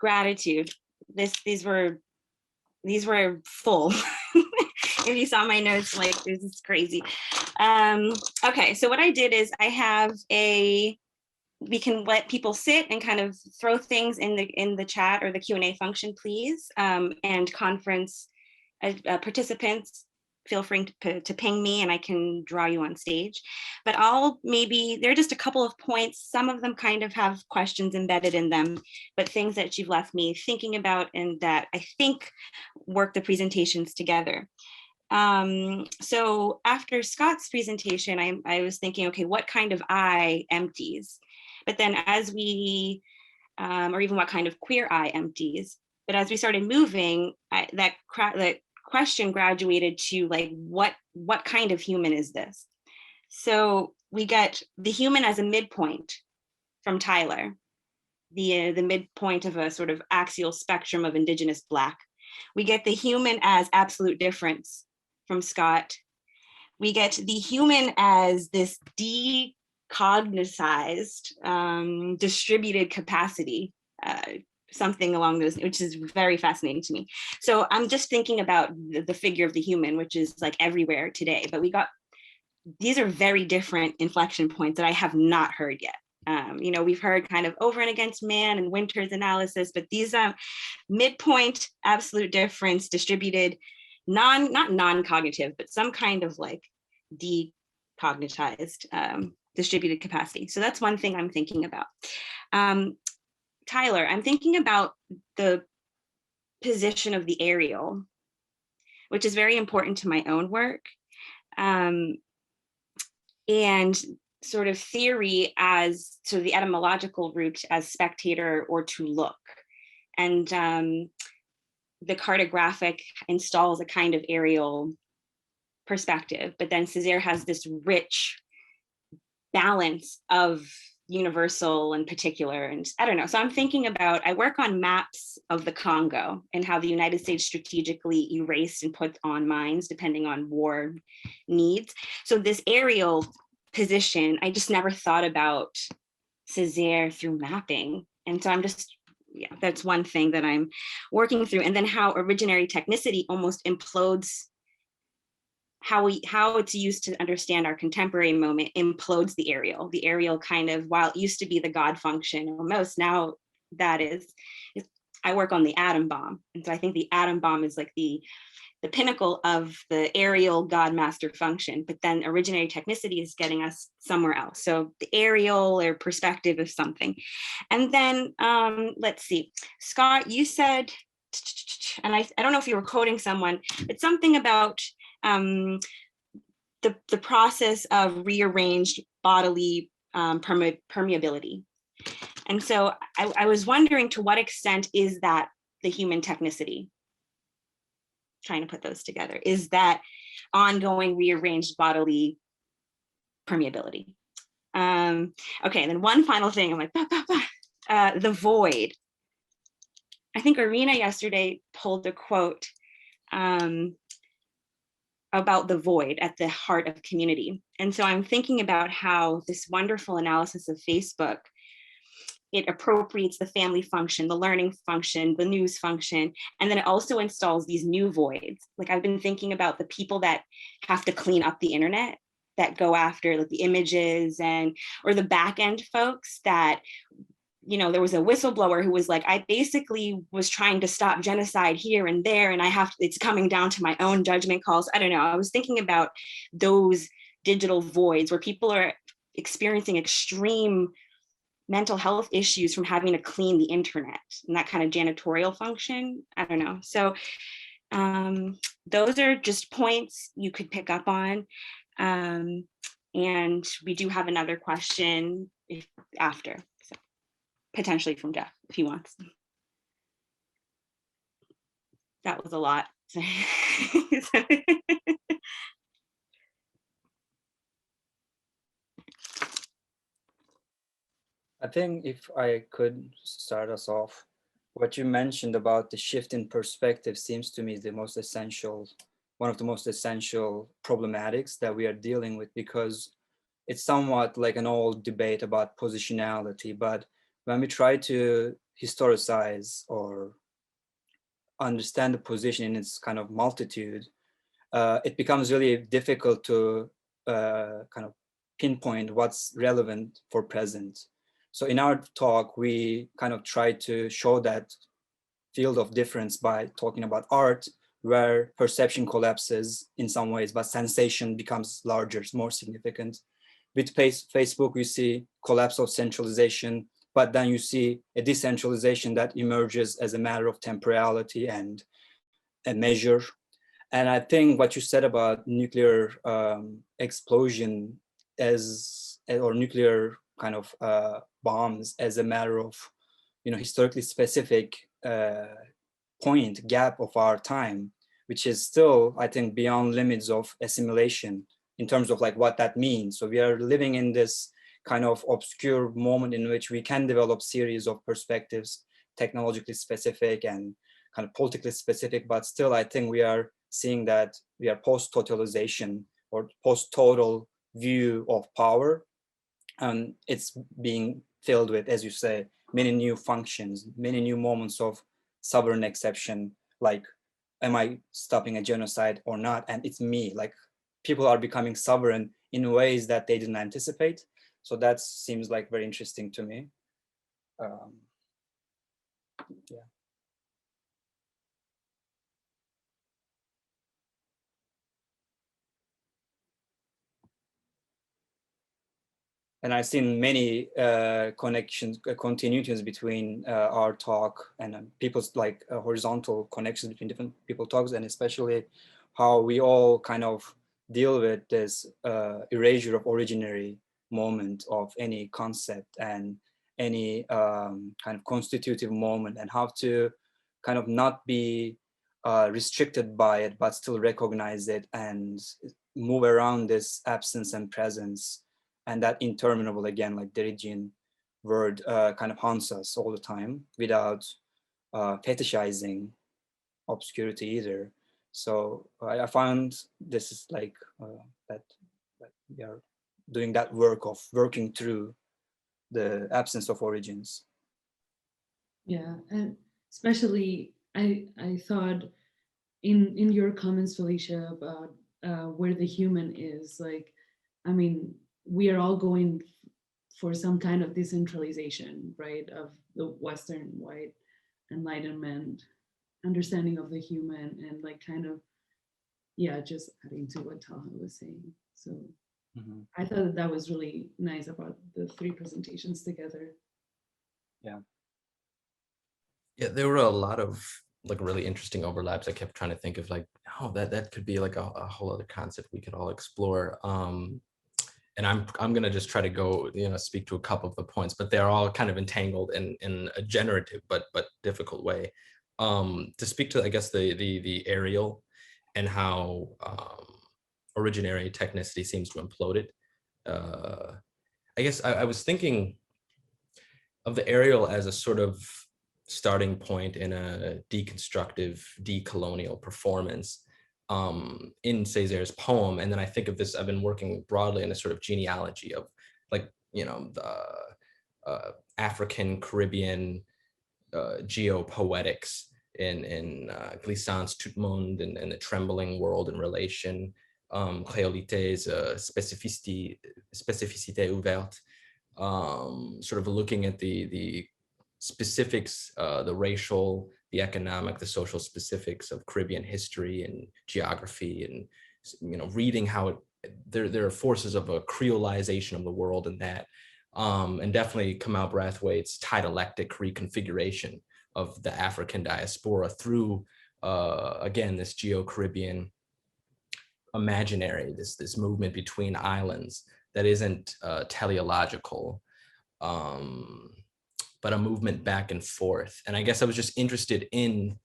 gratitude. These were full. If you saw my notes, like, this is crazy. Okay, so what I did is I have we can let people sit and kind of throw things in the chat or the Q&A function, please. And conference participants, feel free to ping me and I can draw you on stage. But there are just a couple of points. Some of them kind of have questions embedded in them, but things that you've left me thinking about and that I think work the presentations together. So after Scott's presentation, I was thinking, okay, what kind of I empties? But then as we, or even what kind of queer I empties? But as we started moving, that question graduated to like, what kind of human is this? So we get the human as a midpoint from Tyler, the midpoint of a sort of axial spectrum of Indigenous Black. We get the human as absolute difference from Scott. We get the human as this decognized distributed capacity, something along those, which is very fascinating to me. So I'm just thinking about the figure of the human, which is like everywhere today, but these are very different inflection points that I have not heard yet. We've heard kind of over and against man and Winter's analysis, but these midpoint, absolute difference, distributed, not non-cognitive, but some kind of like decognitized distributed capacity. So that's one thing I'm thinking about. Tyler, I'm thinking about the position of the aerial, which is very important to my own work. And sort of theory as sort of the etymological root as spectator or to look. And the cartographic installs a kind of aerial perspective, but then Césaire has this rich balance of universal and particular, and I don't know. So I'm thinking about, I work on maps of the Congo and how the United States strategically erased and put on mines depending on war needs. So this aerial position, I just never thought about Césaire through mapping. And so I'm just, that's one thing that I'm working through. And then how originary technicity almost implodes how it's used to understand our contemporary moment, implodes the aerial. The aerial kind of, while it used to be the God function almost, now that is, I work on the atom bomb. And so I think the atom bomb is like the pinnacle of the aerial God master function, but then originary technicity is getting us somewhere else. So the aerial or perspective of something. And then let's see, Scott, you said, and I don't know if you were quoting someone, but something about the process of rearranged bodily permeability. And so I was wondering, to what extent is that the human technicity? Trying to put those together. Is that ongoing rearranged bodily permeability? Okay, and then one final thing, I'm like, the void. I think Irina yesterday pulled a quote about the void at the heart of community. And so I'm thinking about how this wonderful analysis of Facebook, it appropriates the family function, the learning function, the news function, and then it also installs these new voids. Like, I've been thinking about the people that have to clean up the internet, that go after like the images, or the back end folks that, there was a whistleblower who was like, I basically was trying to stop genocide here and there, and it's coming down to my own judgment calls. I don't know. I was thinking about those digital voids where people are experiencing extreme mental health issues from having to clean the internet and that kind of janitorial function. I don't know. So those are just points you could pick up on. And we do have another question after, so potentially from Jeff, if he wants. That was a lot. I think if I could start us off, what you mentioned about the shift in perspective seems to me one of the most essential problematics that we are dealing with, because it's somewhat like an old debate about positionality, but when we try to historicize or understand the position in its kind of multitude, it becomes really difficult to kind of pinpoint what's relevant for present. So in our talk, we kind of try to show that field of difference by talking about art, where perception collapses in some ways, but sensation becomes larger, more significant. With Facebook, you see collapse of centralization, but then you see a decentralization that emerges as a matter of temporality and a measure. And I think what you said about nuclear explosion or nuclear kind of bombs as a matter of, historically specific gap of our time, which is still, I think, beyond limits of assimilation in terms of like what that means. So we are living in this kind of obscure moment in which we can develop series of perspectives, technologically specific and kind of politically specific, but still I think we are seeing that we are post-totalization or post-total view of power. And it's being filled with, as you say, many new functions, many new moments of sovereign exception, like, am I stopping a genocide or not? And it's me, like people are becoming sovereign in ways that they didn't anticipate. So that seems like very interesting to me. Yeah. And I've seen many connections, continuities between our talk and people's like horizontal connections between different people talks, and especially how we all kind of deal with this erasure of originary moment of any concept and any kind of constitutive moment, and how to kind of not be restricted by it, but still recognize it and move around this absence and presence. And that interminable, again, like Derridian word kind of haunts us all the time without fetishizing obscurity either. So I found this is like that we are doing that work of working through the absence of origins. Yeah, and especially I thought in your comments, Felicia, about where the human is, like, I mean, we are all going for some kind of decentralization, right, of the Western white Enlightenment understanding of the human, and like kind of, yeah, just adding to what Talha was saying. So I thought that was really nice about the three presentations together. Yeah. Yeah, there were a lot of like really interesting overlaps. I kept trying to think of like, oh, that could be like a whole other concept we could all explore. And I'm gonna just try to go, speak to a couple of the points, but they're all kind of entangled in a generative but difficult way. To speak to, I guess, the aerial and how originary technicity seems to implode it. I guess I was thinking of the aerial as a sort of starting point in a deconstructive, decolonial performance in Césaire's poem. And then I think of this, I've been working broadly in a sort of genealogy of like, the African, Caribbean geopoetics in Glissance tout monde and the trembling world in relation, Créolité's spécificité ouverte, sort of looking at the specifics, the racial, the economic, the social specifics of Caribbean history and geography, and reading how there are forces of a creolization of the world in that, and definitely Kamau Brathwaite's dialectic reconfiguration of the African diaspora through again this Geo-Caribbean imaginary, this movement between islands that isn't teleological, but a movement back and forth. And I guess I was just interested in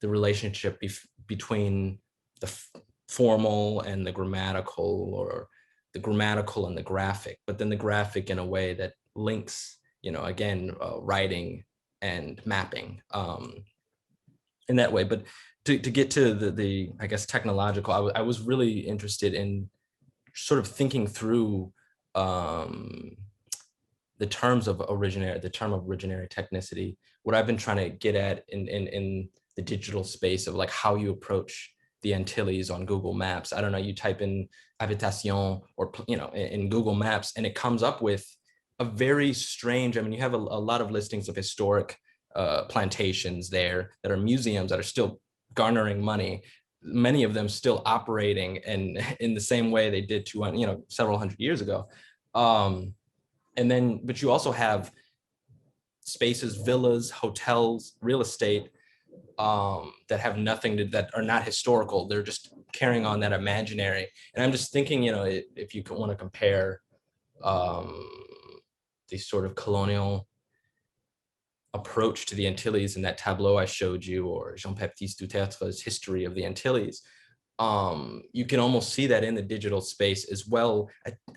the relationship between the formal and the grammatical, or the grammatical and the graphic, but then the graphic in a way that links, again, writing and mapping in that way. But to get to the I guess, technological, I was really interested in sort of thinking through the terms of originary, the term of originary technicity, what I've been trying to get at in the digital space of like how you approach the Antilles on Google Maps. I don't know, you type in habitation or, you know, in Google Maps, and it comes up with a very strange, I mean, you have a lot of listings of historic plantations there that are museums that are still garnering money, many of them still operating and in the same way they did several hundred years ago. And then, but you also have spaces, villas, hotels, real estate that have nothing to, that are not historical. They're just carrying on that imaginary. And I'm just thinking, you know, if you want to compare the sort of colonial approach to the Antilles in that tableau I showed you, or Jean-Baptiste Duterte History of the Antilles, you can almost see that in the digital space as well.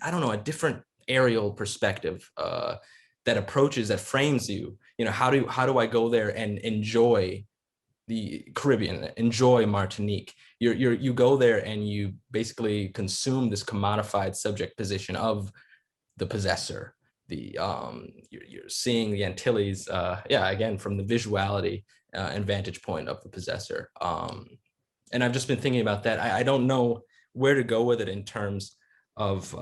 I don't know, a different aerial perspective that approaches, that frames you. You know, how do I go there and enjoy the Caribbean, enjoy Martinique? You go there and you basically consume this commodified subject position of the possessor. You're seeing the Antilles, again, from the visuality and vantage point of the possessor. And I've just been thinking about that. I don't know where to go with it in terms of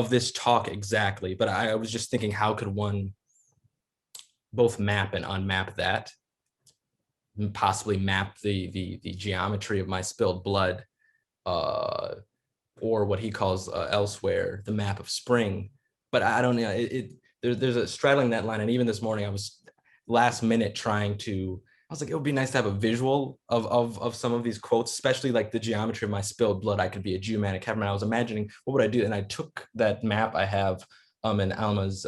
this talk exactly, but I was just thinking, how could one both map and unmap that, and possibly map the geometry of my spilled blood, or what he calls elsewhere the map of spring. But I don't know, there's a straddling that line. And even this morning I was last minute trying to, I was like, it would be nice to have a visual of some of these quotes, especially like the geometry of my spilled blood. I could be a geomantic cameraman. I was imagining, what would I do? And I took that map I have in Alma's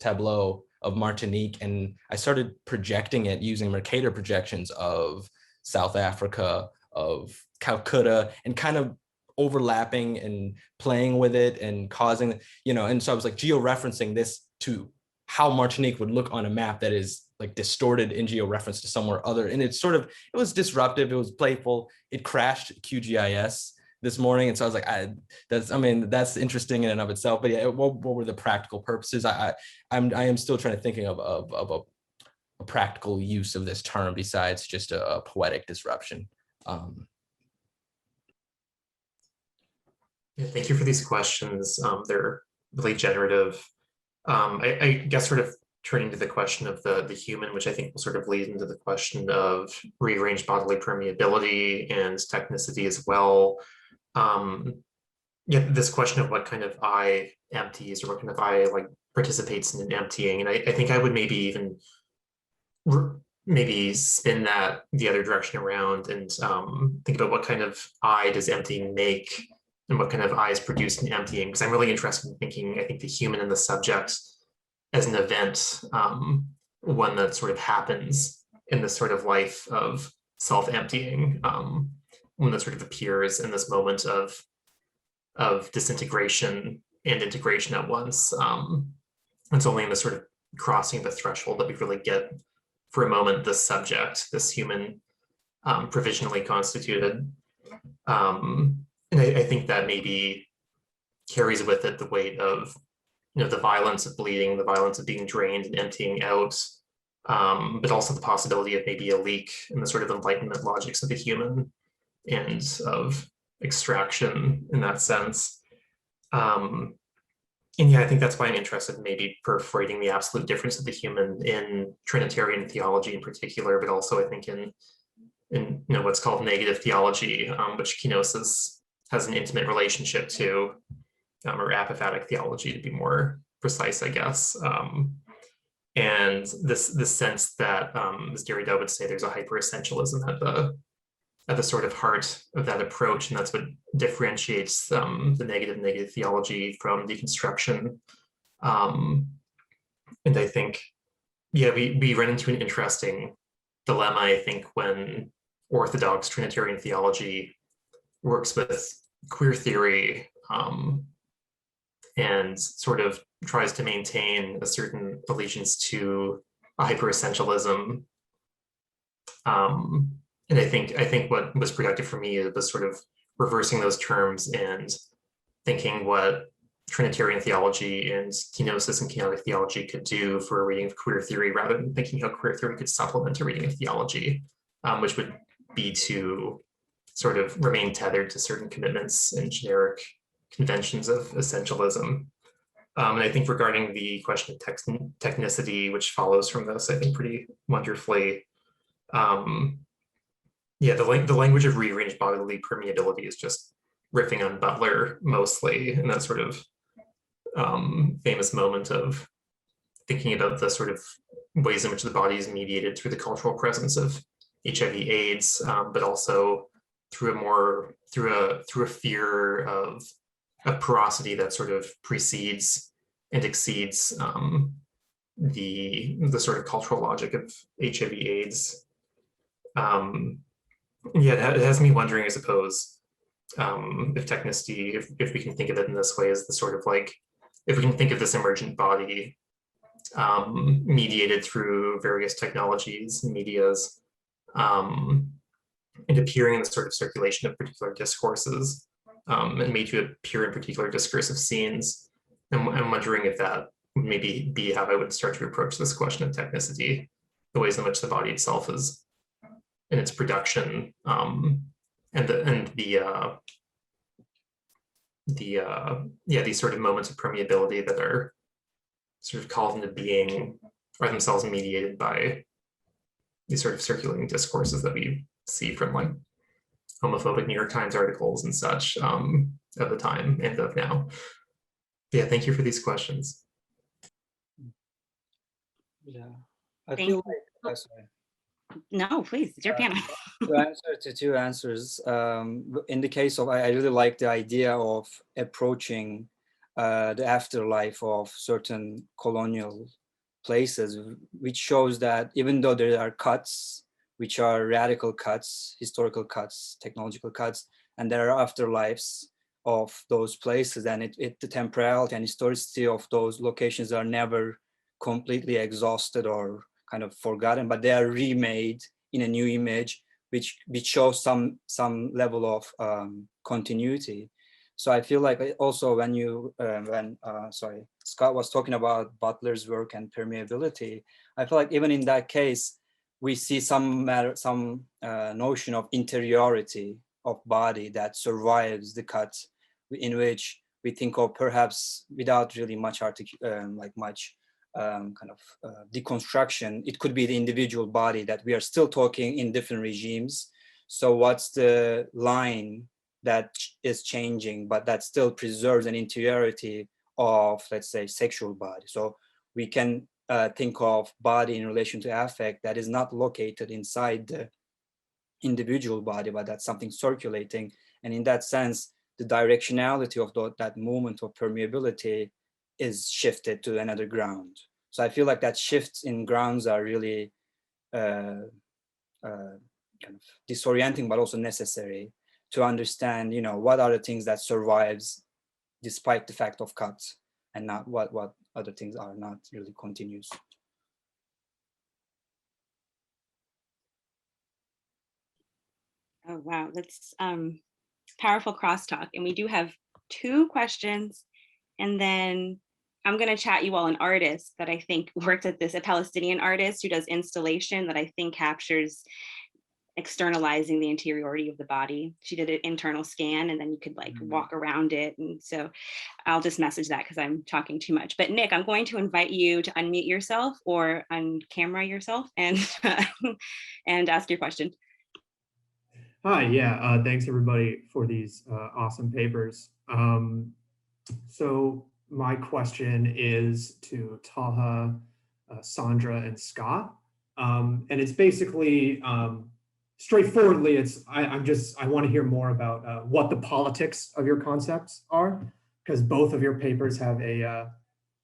tableau of Martinique, and I started projecting it using Mercator projections of South Africa, of Calcutta, and kind of overlapping and playing with it and causing, you know, and so I was like georeferencing this to how Martinique would look on a map that is like distorted in georeference to somewhere other. And it was disruptive, it was playful, it crashed QGIS this morning. And so I was like, that's interesting in and of itself. But yeah, what were the practical purposes? I am still trying to thinking of a practical use of this term besides just a poetic disruption. Yeah, thank you for these questions. They're really generative. I guess sort of turning to the question of the human, which I think will sort of lead into the question of rearranged bodily permeability and technicity as well. Yeah, this question of what kind of I empties, or what kind of I like participates in an emptying. And I think I would maybe even spin that the other direction around and think about what kind of I does emptying make, and what kind of I is produced in emptying. Because I'm really interested in thinking, I think, the human and the subject as an event, one that sort of happens in this sort of life of self-emptying, one that sort of appears in this moment of disintegration and integration at once. It's only in the sort of crossing the threshold that we really get, for a moment, this subject, this human, provisionally constituted. And I think that maybe carries with it the weight of, you know, the violence of bleeding, the violence of being drained and emptying out, but also the possibility of maybe a leak in the sort of enlightenment logics of the human and of extraction in that sense. And yeah, I think that's why I'm interested in maybe perforating the absolute difference of the human in Trinitarian theology in particular, but also I think in you know, what's called negative theology, which Kenosis has an intimate relationship to, or apophatic theology to be more precise, I guess. And this sense that, as Derrida would say, there's a hyper-essentialism at the sort of heart of that approach, and that's what differentiates the negative theology from deconstruction. And I think, yeah, we run into an interesting dilemma, I think, when Orthodox Trinitarian theology works with queer theory and sort of tries to maintain a certain allegiance to a hyper-essentialism. And I think what was productive for me was sort of reversing those terms and thinking what Trinitarian theology and kenosis and kenotic theology could do for a reading of queer theory, rather than thinking how queer theory could supplement a reading of theology, which would be to sort of remain tethered to certain commitments and generic conventions of essentialism. And I think regarding the question of technicity, which follows from this, I think pretty wonderfully, yeah, the language of rearranged bodily permeability is just riffing on Butler mostly, and that sort of famous moment of thinking about the sort of ways in which the body is mediated through the cultural presence of HIV/AIDS, but also through a fear of a porosity that sort of precedes and exceeds the sort of cultural logic of HIV/AIDS. Yeah, it has me wondering, I suppose, if technicity, if we can think of it in this way, as the sort of like, if we can think of this emergent body mediated through various technologies and medias, and appearing in the sort of circulation of particular discourses, and made to appear in particular discursive scenes. And I'm wondering if that would maybe be how I would start to approach this question of technicity, the ways in which the body itself is in its production, and these sort of moments of permeability that are sort of called into being are themselves mediated by these sort of circulating discourses that we see from like homophobic New York Times articles and such of the time and of now. Yeah, thank you for these questions. Yeah, I Thank feel you. like, sorry. No, please, it's your panel. To answer to two answers, in the case of, I really like the idea of approaching the afterlife of certain colonial places, which shows that even though there are cuts, which are radical cuts, historical cuts, technological cuts, and there are afterlives of those places, and the temporality and historicity of those locations are never completely exhausted or kind of forgotten, but they are remade in a new image, which shows some level of continuity. So I feel like also when Scott was talking about Butler's work and permeability, I feel like even in that case, we see some notion of interiority of body that survives the cut, in which we think of perhaps without really much deconstruction. It could be the individual body that we are still talking in different regimes. So what's the line that is changing, but that still preserves an interiority of, let's say, sexual body? So we can think of body in relation to affect that is not located inside the individual body, but that's something circulating. And in that sense, the directionality of that moment of permeability is shifted to another ground. So I feel like that shifts in grounds are really kind of disorienting, but also necessary to understand, what are the things that survives despite the fact of cuts, and not what other things are not really continuous. Oh, wow, that's powerful crosstalk. And we do have 2 questions, and then I'm going to chat you all an artist that I think worked at this, a Palestinian artist who does installation that I think captures externalizing the interiority of the body. She did an internal scan, and then you could like walk around it. And so I'll just message that because I'm talking too much. But Nick, I'm going to invite you to unmute yourself or uncamera yourself and and ask your question. Hi, yeah, thanks everybody for these awesome papers. So my question is to Talha, Sandra, and Scott. And it's basically, straightforwardly, I want to hear more about what the politics of your concepts are, because both of your papers have a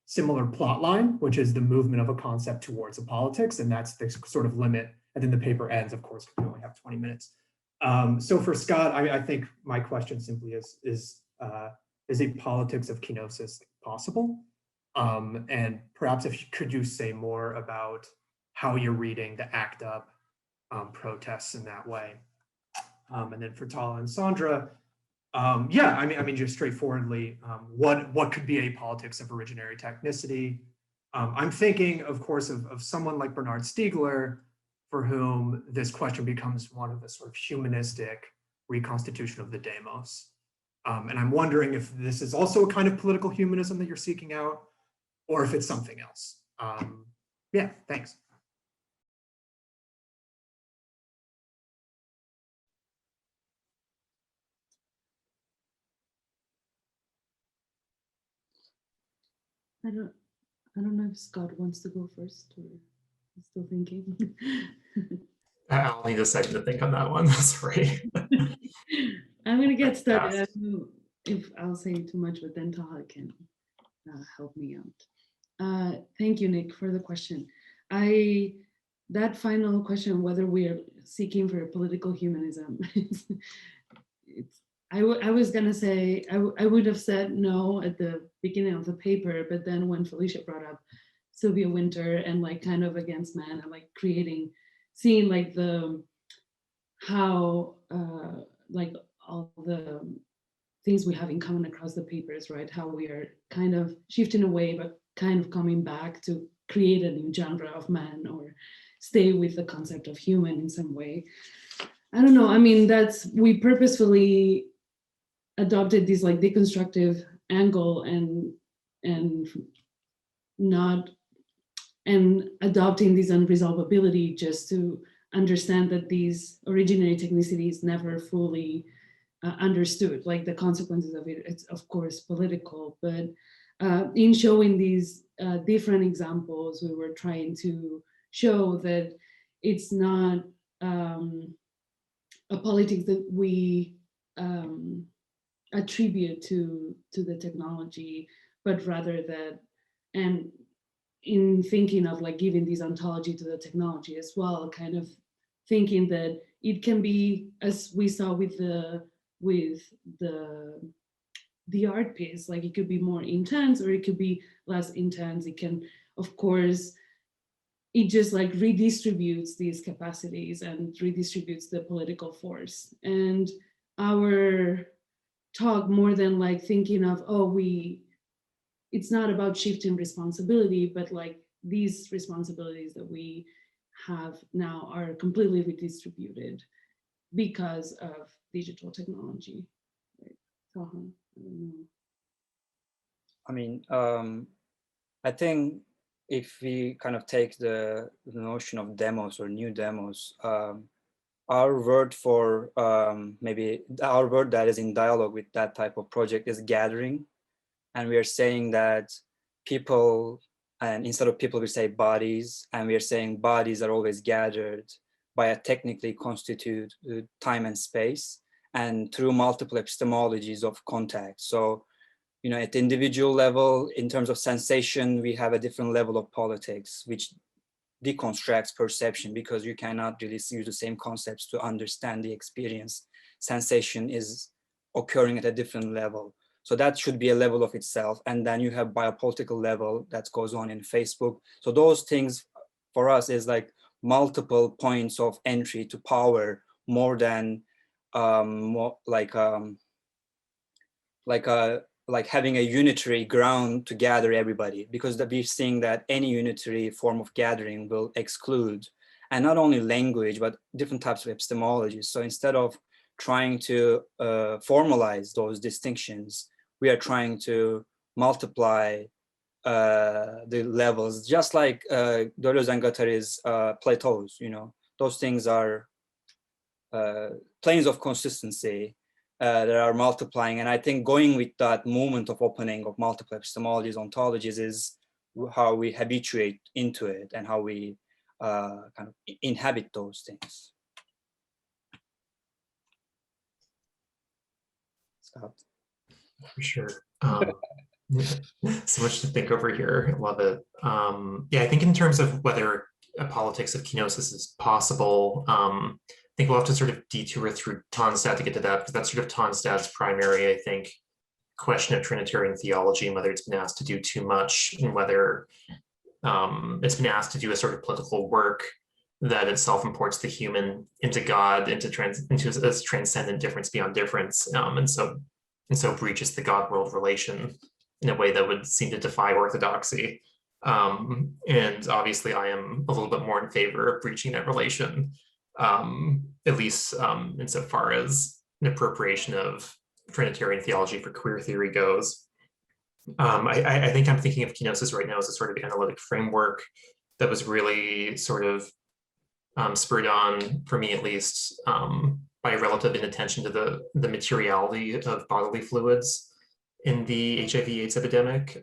similar plot line, which is the movement of a concept towards a politics, and that's the sort of limit. And then the paper ends, of course, because we only have 20 minutes. So for Scott, I think my question simply is a politics of kenosis possible? And perhaps could you say more about how you're reading the ACT UP protests in that way? And then for Talha and Sandra, Yeah, I mean, just straightforwardly, what could be a politics of originary technicity? I'm thinking, of course, of someone like Bernard Stiegler, for whom this question becomes one of the sort of humanistic reconstitution of the demos. And I'm wondering if this is also a kind of political humanism that you're seeking out, or if it's something else. Yeah, thanks. I don't know if Scott wants to go first or he's still thinking. I'll need a second to think on that one. Sorry. I'm gonna get started. I Yes. don't know if I'll say too much, but then Talha can help me out. Thank you, Nick, for the question. That final question, whether we are seeking for a political humanism, I was gonna say, I would have said no at the beginning of the paper, but then when Felicia brought up Sylvia Wynter and like kind of against man and like seeing like how like all the things we have in common across the papers, right? How we are kind of shifting away, but kind of coming back to create a new genre of man or stay with the concept of human in some way. I don't know. I mean, we purposefully adopted this like deconstructive angle and adopting this unresolvability just to understand that these originary technicities never fully understood, like the consequences of it. It's of course political, but in showing these different examples, we were trying to show that it's not a politics that we attribute to the technology, but rather that, and in thinking of like giving this ontology to the technology as well, kind of thinking that it can be, as we saw with the art piece, like it could be more intense or it could be less intense. It can, of course, it just like redistributes these capacities and redistributes the political force. And our talk, more than like thinking of, it's not about shifting responsibility, but like these responsibilities that we have now are completely redistributed because of digital technology. Right. Talha, I don't know. I mean, I think if we kind of take the notion of demos or new demos, our word for maybe our word that is in dialogue with that type of project is gathering. And we are saying that people, and instead of people, we say bodies, and we are saying bodies are always gathered by a technically constituted time and space and through multiple epistemologies of contact. So, you know, at the individual level, in terms of sensation, we have a different level of politics, which deconstructs perception because you cannot really use the same concepts to understand the experience. Sensation is occurring at a different level. So that should be a level of itself. And then you have biopolitical level that goes on in Facebook. So those things for us is like multiple points of entry to power, more than like having a unitary ground to gather everybody, because we're seeing that any unitary form of gathering will exclude, and not only language, but different types of epistemologies. So instead of trying to formalize those distinctions, we are trying to multiply the levels, just like Deleuze and Guattari's plateaus, you know, those things are planes of consistency that are multiplying. And I think going with that movement of opening of multiple epistemologies, ontologies, is how we habituate into it and how we kind of inhabit those things. Scott? For sure. So much to think over here. I love it. Yeah, I think in terms of whether a politics of kenosis is possible, I think we'll have to sort of detour through Tonstad to get to that, because that's sort of Tonstad's primary, I think, question of Trinitarian theology, and whether it's been asked to do too much, and whether it's been asked to do a sort of political work that itself imports the human into God, into this transcendent difference beyond difference, and so breaches the God-world relation in a way that would seem to defy orthodoxy. And obviously, I am a little bit more in favor of breaching that relation, at least insofar as an appropriation of Trinitarian theology for queer theory goes. I think I'm thinking of kenosis right now as a sort of analytic framework that was really sort of spurred on, for me at least, by a relative inattention to the materiality of bodily fluids in the HIV/AIDS epidemic.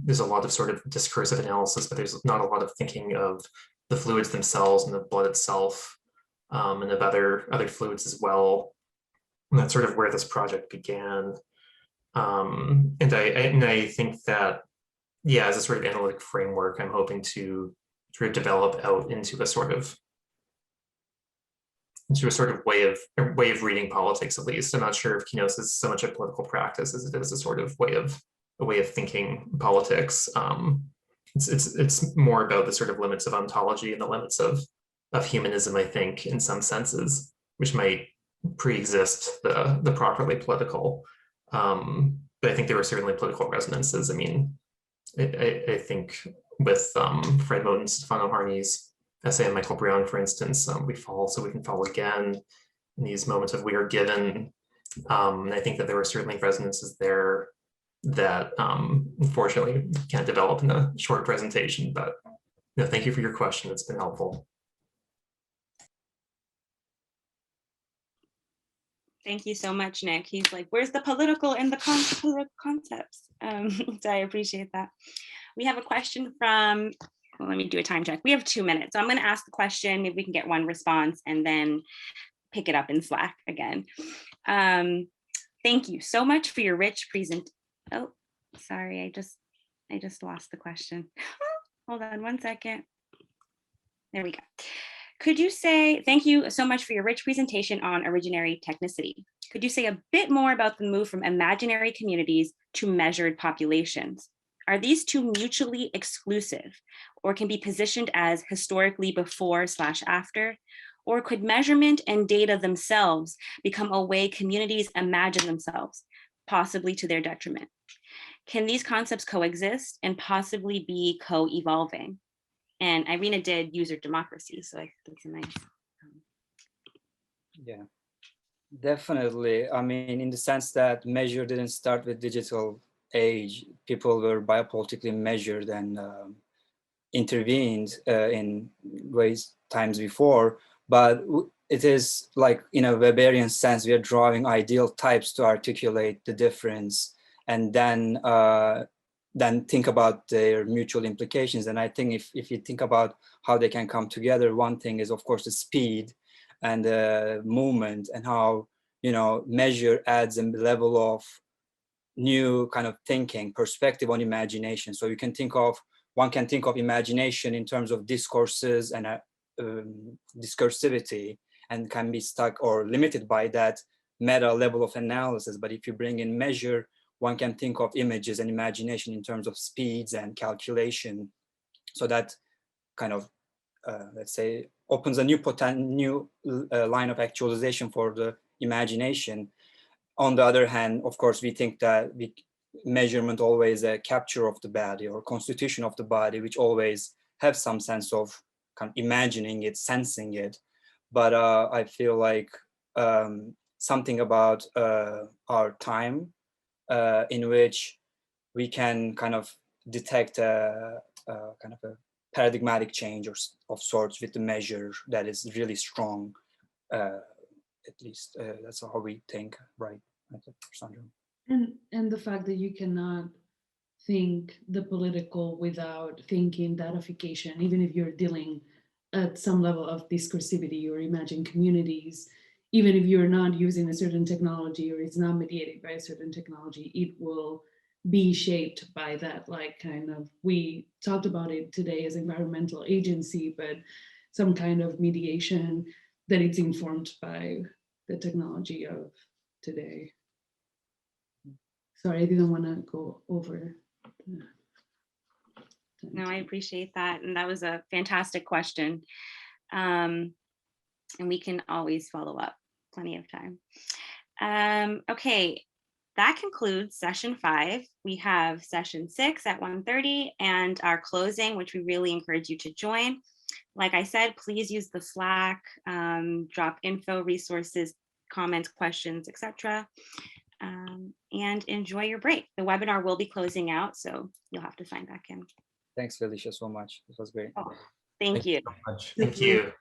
There's a lot of sort of discursive analysis, but there's not a lot of thinking of the fluids themselves and the blood itself, and of other fluids as well. And that's sort of where this project began. And I think that, yeah, as a sort of analytic framework, I'm hoping to sort of develop out into a sort of way of reading politics, at least. I'm not sure if kenosis is so much a political practice as it is a sort of way of thinking politics. It's more about the sort of limits of ontology and the limits of humanism, I think, in some senses, which might pre-exist the properly political. But I think there were certainly political resonances. I mean, I think with Fred Moten and Stefano Harney's essay on Michael Brown, for instance, we fall so we can fall again, in these moments of we are given. I think that there were certainly resonances there that unfortunately can't develop in a short presentation, but thank you for your question. It's been helpful. Thank you so much, Nick. He's like, where's the political in the concepts? So I appreciate that. We have a question from, well, let me do a time check. We have 2 minutes. So I'm going to ask the question, maybe we can get one response and then pick it up in Slack again. Thank you so much for your rich Oh, sorry, I just lost the question. Hold on 1 second. There we go. Could you say, thank you so much for your rich presentation on Originary Technicity. Could you say a bit more about the move from imaginary communities to measured populations? Are these two mutually exclusive or can be positioned as historically before/after? Or could measurement and data themselves become a way communities imagine themselves, possibly to their detriment? Can these concepts coexist and possibly be co-evolving? And Irina did user democracy, so I think that's a nice. Yeah, definitely. I mean, in the sense that measure didn't start with digital age. People were biopolitically measured and intervened in ways times before, but it is like, in a Weberian sense, we are drawing ideal types to articulate the difference and then think about their mutual implications. And I think if you think about how they can come together, one thing is, of course, the speed and the movement and how, measure adds a level of new kind of thinking, perspective on imagination. So one can think of imagination in terms of discourses and discursivity, and can be stuck or limited by that meta level of analysis. But if you bring in measure, one can think of images and imagination in terms of speeds and calculation. So that kind of, let's say, opens a new line of actualization for the imagination. On the other hand, of course, we think that measurement always a capture of the body or constitution of the body, which always have some sense of kind of imagining it, sensing it. But I feel like something about our time in which we can kind of detect a kind of a paradigmatic change of sorts with the measure that is really strong. At least that's how we think, right, Sandra? And the fact that you cannot think the political without thinking datification, even if you're dealing at some level of discursivity or imagine communities, even if you're not using a certain technology or it's not mediated by a certain technology, it will be shaped by that, like kind of, we talked about it today as environmental agency, but some kind of mediation that it's informed by the technology of today. Sorry, I didn't want to go over. No, I appreciate that. And that was a fantastic question. And we can always follow up, plenty of time. Okay, that concludes session 5. We have session 6 at 1:30 and our closing, which we really encourage you to join. Like I said, please use the Slack, drop info, resources, comments, questions, etc. And enjoy your break. The webinar will be closing out, so you'll have to sign back in. Thanks, Felicia, so much. This was great. Oh, thank you. So much. Thank you.